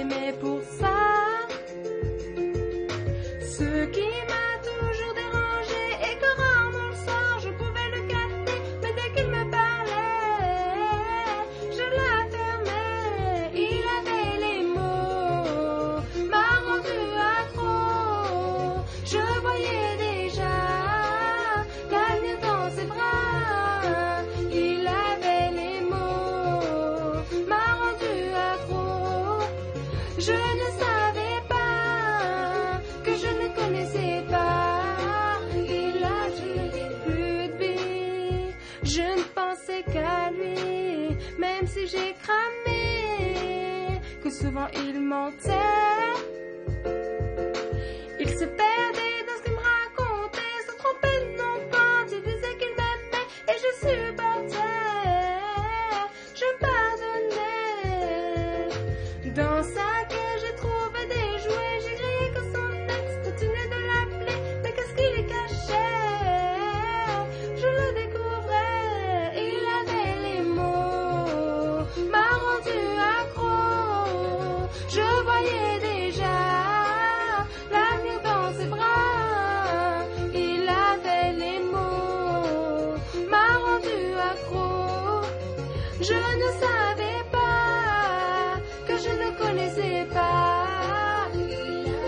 l'aimais pour ça. Ce qui m'a toujours dérangé et que rarement le soir je pouvais le capter, mais dès qu'il me parlait, je la fermais. Il avait les mots, m'a rendu accro. Je voyais déjà l'avenir dans ses bras. Il avait les mots, m'a rendu accro. Je ne savais pas que je ne connaissais pas. Il a plus de vie. Je ne pensais qu'à lui, même si j'ai cramé, que souvent il mentait. Il se perdait dans ce qu'il me racontait, se trompait de non quand il disait qu'il m'aimait, et je supportais, je pardonnais. Dans sa cage j'ai trouvé des jouets, j'ai crié que son ex continuait de l'appeler, mais qu'est-ce qu'il y cachait? Je le découvrais, il avait les mots, m'a rendu accro. Je voyais déjà l'avenir dans ses bras. Il avait les mots, m'a rendu accro. Je ne savais pas que je ne connaissais pas.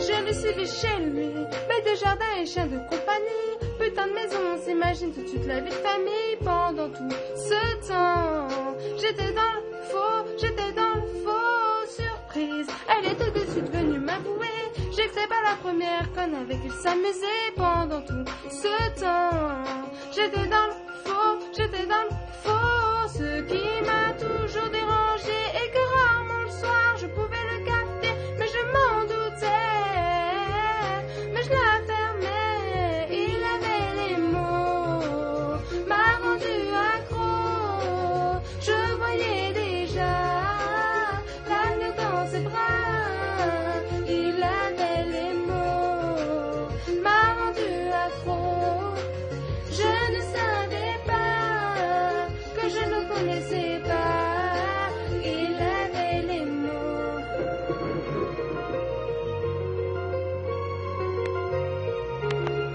Je le suivais chez lui, bête de jardin et chien de compagnie. Putain de maison, on s'imagine tout de suite la vie de famille. Pendant tout ce temps, j'étais dans le faux, surprise. Elle est tout de suite venue m'avouer, j'ai que c'est pas la première conne avec qui s'amuser. Pendant tout ce temps, j'étais dans le faux,